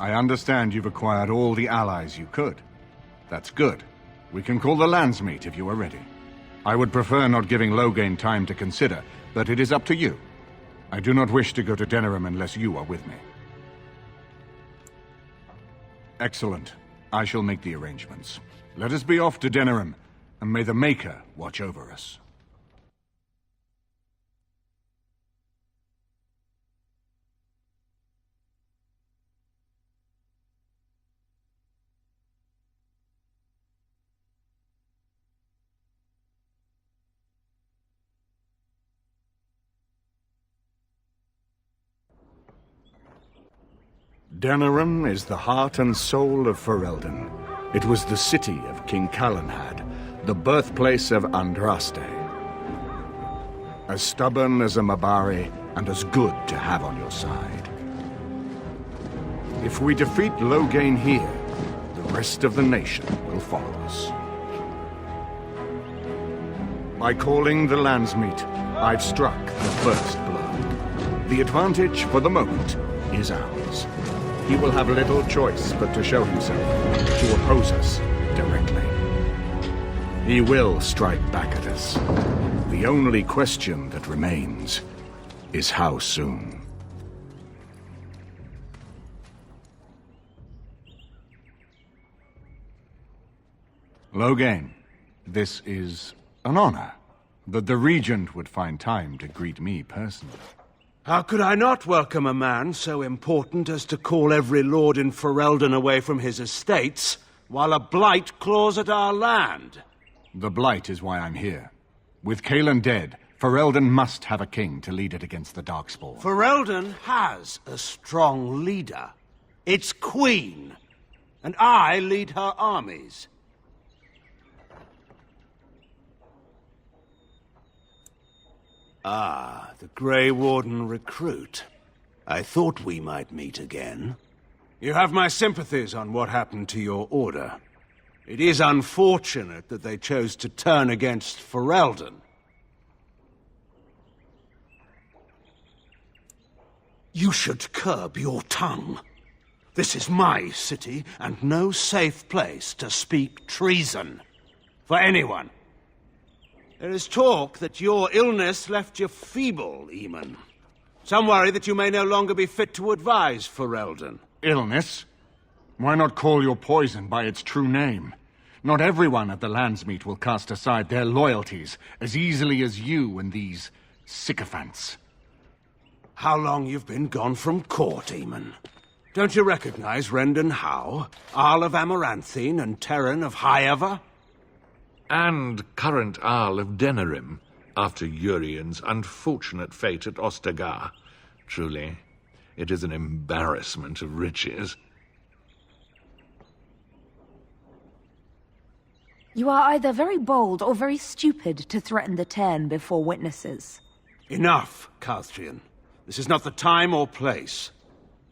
I understand you've acquired all the allies you could. That's good. We can call the landsmeet if you are ready. I would prefer not giving Loghain time to consider, but it is up to you. I do not wish to go to Denerim unless you are with me. Excellent. I shall make the arrangements. Let us be off to Denerim, and may the Maker watch over us. Denerim is the heart and soul of Ferelden. It was the city of King Cousland, the birthplace of Andraste. As stubborn as a Mabari, and as good to have on your side. If we defeat Loghain here, the rest of the nation will follow us. By calling the landsmeet, I've struck the first blow. The advantage, for the moment, is ours. He will have little choice but to show himself, to oppose us directly. He will strike back at us. The only question that remains is how soon. Loghain, this is an honor, that the Regent would find time to greet me personally. How could I not welcome a man so important as to call every lord in Ferelden away from his estates, while a blight claws at our land? The blight is why I'm here. With Cousland dead, Ferelden must have a king to lead it against the Darkspawn. Ferelden has a strong leader. Its queen. And I lead her armies. Ah, the Grey Warden recruit. I thought we might meet again. You have my sympathies on what happened to your order. It is unfortunate that they chose to turn against Ferelden. You should curb your tongue. This is my city, and no safe place to speak treason. For anyone. There is talk that your illness left you feeble, Eamon. Some worry that you may no longer be fit to advise Ferelden. Illness? Why not call your poison by its true name? Not everyone at the landsmeet will cast aside their loyalties as easily as you and these sycophants. How long you've been gone from court, Eamon? Don't you recognize Rendon Howe, Arl of Amaranthine, and Terran of Highever? And current Arl of Denerim, after Urien's unfortunate fate at Ostagar. Truly, it is an embarrassment of riches. You are either very bold or very stupid to threaten the Tern before witnesses. Enough, Calthrian. This is not the time or place.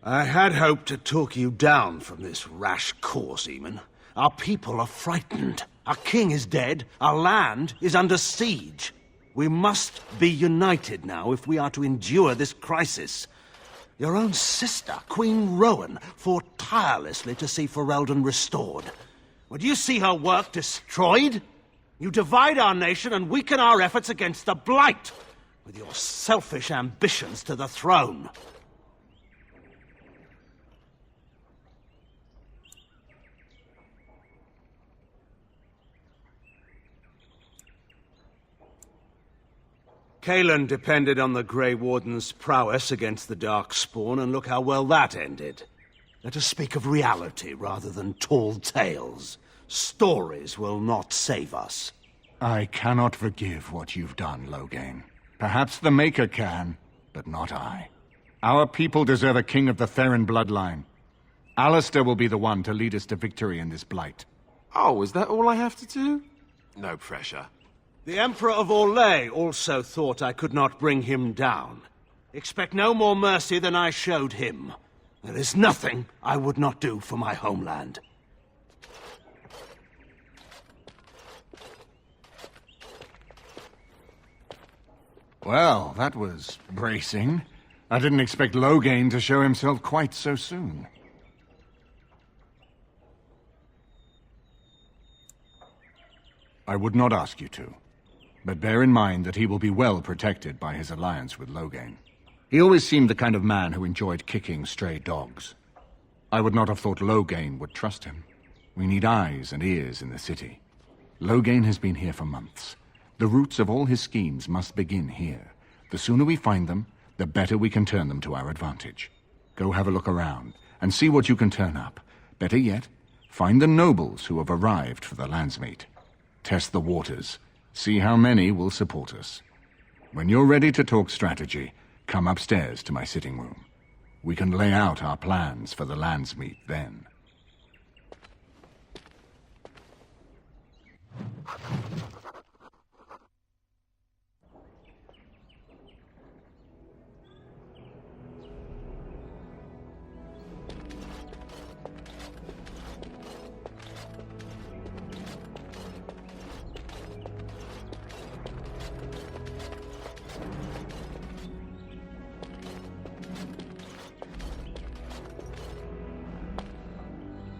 I had hoped to talk you down from this rash course, Eamon. Our people are frightened. Our king is dead. Our land is under siege. We must be united now if we are to endure this crisis. Your own sister, Queen Rowan, fought tirelessly to see Ferelden restored. Would you see her work destroyed? You divide our nation and weaken our efforts against the Blight, with your selfish ambitions to the throne. Cousland depended on the Grey Warden's prowess against the Darkspawn, and look how well that ended. Let us speak of reality rather than tall tales. Stories will not save us. I cannot forgive what you've done, Loghain. Perhaps the Maker can, but not I. Our people deserve a king of the Theron bloodline. Alistair will be the one to lead us to victory in this blight. Oh, is that all I have to do? No pressure. The Emperor of Orlais also thought I could not bring him down. Expect no more mercy than I showed him. There is nothing I would not do for my homeland. Well, that was bracing. I didn't expect Loghain to show himself quite so soon. I would not ask you to. But bear in mind that he will be well protected by his alliance with Loghain. He always seemed the kind of man who enjoyed kicking stray dogs. I would not have thought Loghain would trust him. We need eyes and ears in the city. Loghain has been here for months. The roots of all his schemes must begin here. The sooner we find them, the better we can turn them to our advantage. Go have a look around, and see what you can turn up. Better yet, find the nobles who have arrived for the landsmeet. Test the waters. See how many will support us. When you're ready to talk strategy, come upstairs to my sitting room. We can lay out our plans for the landsmeet then.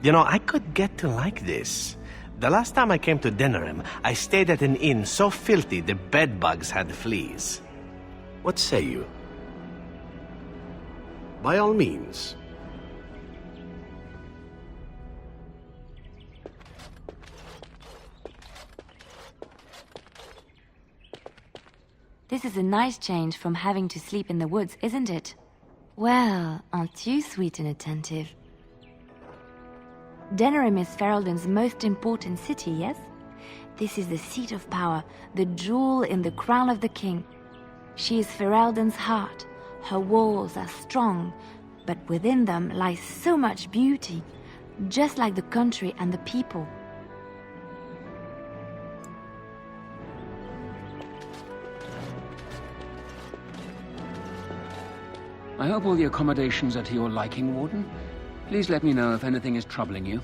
You know, I could get to like this. The last time I came to Denerim, I stayed at an inn so filthy the bedbugs had fleas. What say you? By all means. This is a nice change from having to sleep in the woods, isn't it? Well, aren't you sweet and attentive? Denerim is Ferelden's most important city, yes? This is the seat of power, the jewel in the crown of the king. She is Ferelden's heart. Her walls are strong, but within them lies so much beauty, just like the country and the people. I hope all the accommodations are to your liking, Warden. Please let me know if anything is troubling you.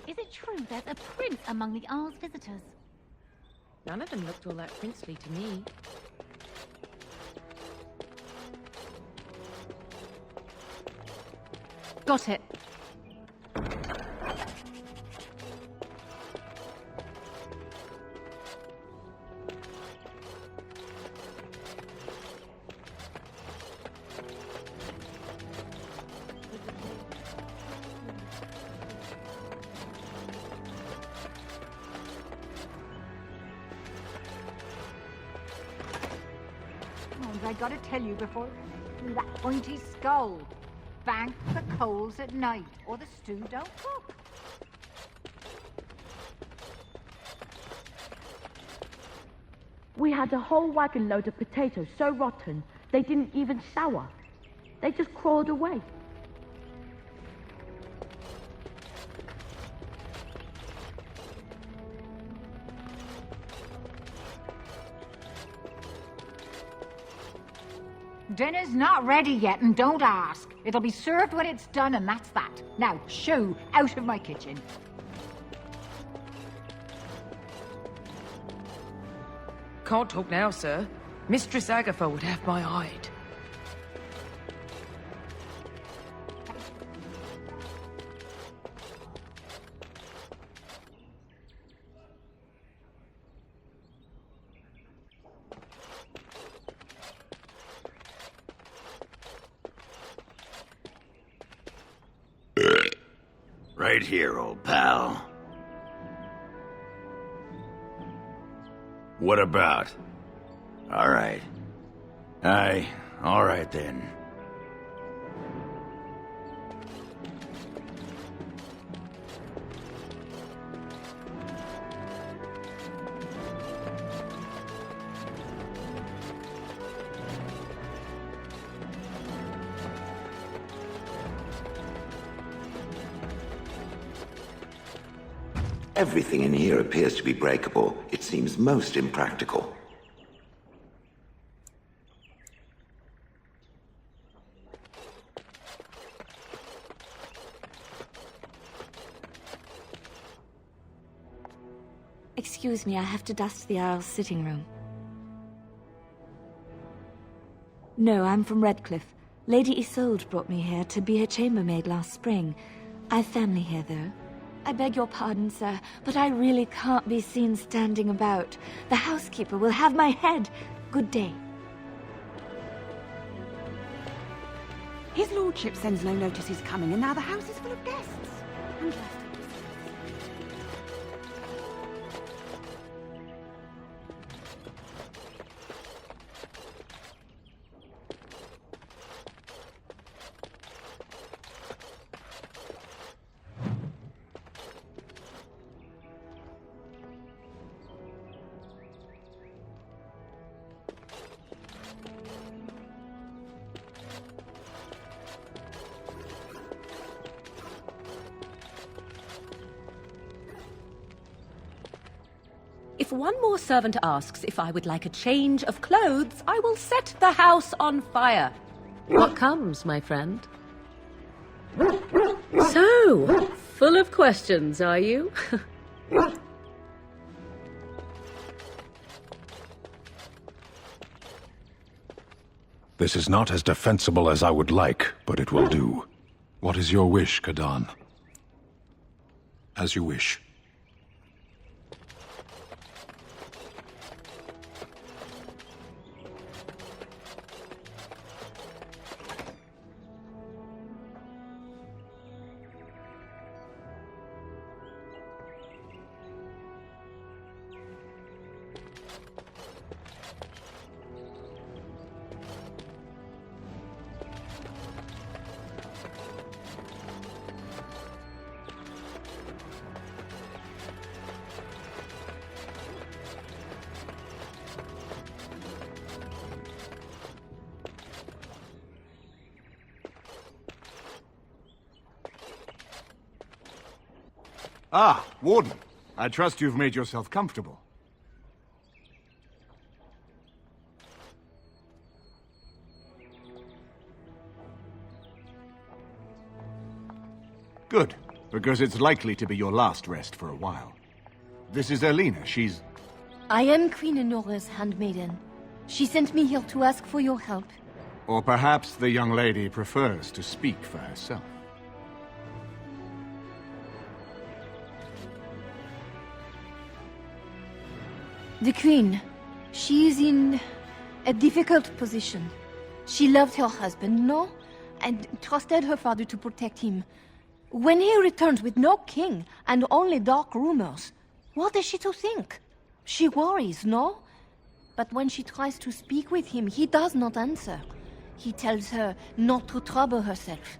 Is it true there's a prince among the Isle's visitors? None of them looked all that princely to me. Got it. I gotta tell you before that pointy skull. Bank the coals at night, or the stew don't cook. We had a whole wagon load of potatoes so rotten, they didn't even sour. They just crawled away. Dinner's not ready yet, and don't ask. It'll be served when it's done, and that's that. Now, shoo, out of my kitchen. Can't talk now, sir. Mistress Agatha would have my hide. Right here, old pal. What about? All right. All right then. Everything in here appears to be breakable. It seems most impractical. Excuse me, I have to dust the Isle's sitting room. No, I'm from Redcliffe. Lady Isolde brought me here to be her chambermaid last spring. I've family here, though. I beg your pardon, sir, but I really can't be seen standing about. The housekeeper will have my head. Good day. His lordship sends no notice he's coming, and now the house is full of guests. If one more servant asks if I would like a change of clothes, I will set the house on fire. What comes, my friend? So, full of questions, are you? This is not as defensible as I would like, but it will do. What is your wish, Kadan? As you wish. Ah, Warden. I trust you've made yourself comfortable. Good, because it's likely to be your last rest for a while. This is Erlina. She's... I am Queen Honora's handmaiden. She sent me here to ask for your help. Or perhaps the young lady prefers to speak for herself. The Queen, she is in a difficult position. She loved her husband, no? And trusted her father to protect him. When he returns with no king and only dark rumors, what is she to think? She worries, no? But when she tries to speak with him, he does not answer. He tells her not to trouble herself.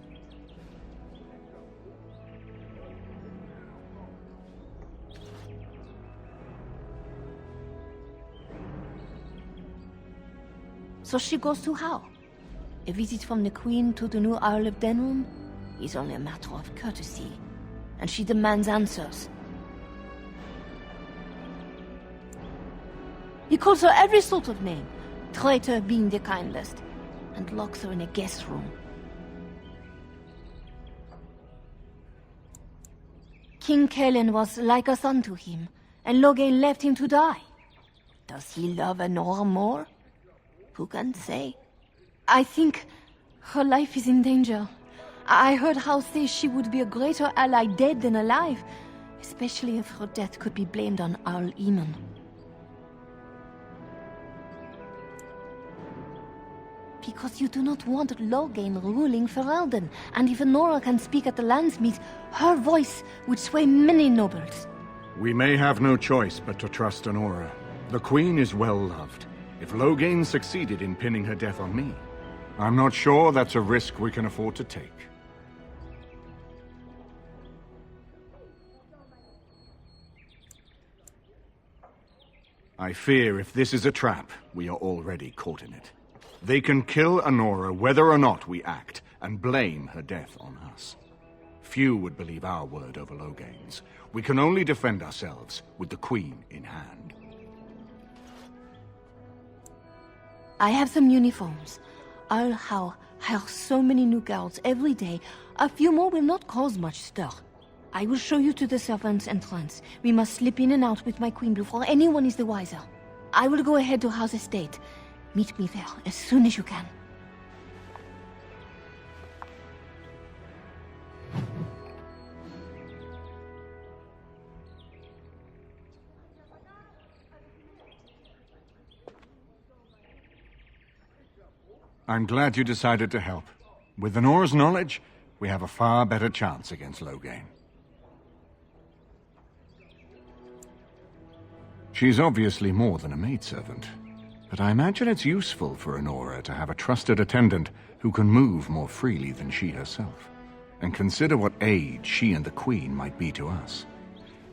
So she goes to how? A visit from the Queen to the new Earl of Denerim is only a matter of courtesy, and she demands answers. He calls her every sort of name, traitor being the kindest, and locks her in a guest room. King Cousland was like a son to him, and Loghain left him to die. Does he love Honora more? Who can say? I think her life is in danger. I heard Howe say she would be a greater ally dead than alive, especially if her death could be blamed on Earl Eamon. Because you do not want Loghain ruling Ferelden, and if Honora can speak at the Landsmeet, her voice would sway many nobles. We may have no choice but to trust Honora. The Queen is well loved. If Loghain succeeded in pinning her death on me, I'm not sure that's a risk we can afford to take. I fear if this is a trap, we are already caught in it. They can kill Honora whether or not we act, and blame her death on us. Few would believe our word over Loghain's. We can only defend ourselves with the Queen in hand. I have some uniforms. Earl Howe hires so many new guards every day. A few more will not cause much stir. I will show you to the servants' entrance. We must slip in and out with my queen before anyone is the wiser. I will go ahead to Howe's estate. Meet me there as soon as you can. I'm glad you decided to help. With Nora's knowledge, we have a far better chance against Loghain. She's obviously more than a maidservant, but I imagine it's useful for Nora to have a trusted attendant who can move more freely than she herself. And consider what aid she and the Queen might be to us.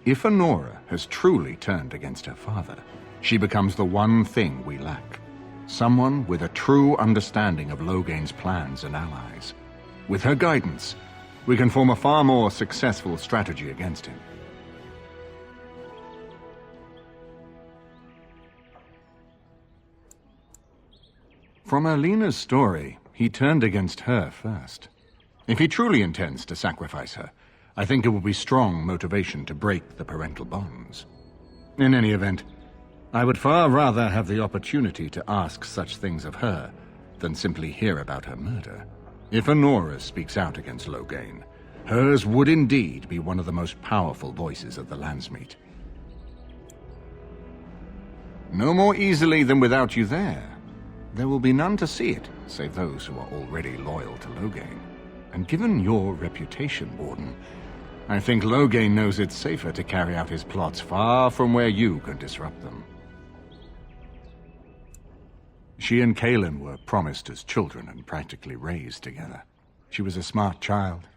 If Nora has truly turned against her father, she becomes the one thing we lack. Someone with a true understanding of Loghain's plans and allies. With her guidance, we can form a far more successful strategy against him. From Erlena's story, he turned against her first. If he truly intends to sacrifice her, I think it will be strong motivation to break the parental bonds. In any event, I would far rather have the opportunity to ask such things of her than simply hear about her murder. If Nora speaks out against Loghain, hers would indeed be one of the most powerful voices of the Landsmeet. No more easily than without you there. There will be none to see it, save those who are already loyal to Loghain. And given your reputation, Warden, I think Loghain knows it's safer to carry out his plots far from where you can disrupt them. She and Kaelin were promised as children and practically raised together. She was a smart child,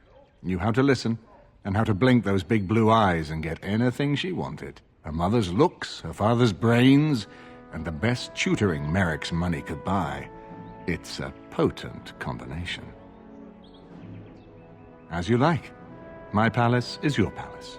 knew how to listen, and how to blink those big blue eyes and get anything she wanted. Her mother's looks, her father's brains, and the best tutoring Merrick's money could buy. It's a potent combination. As you like. My palace is your palace.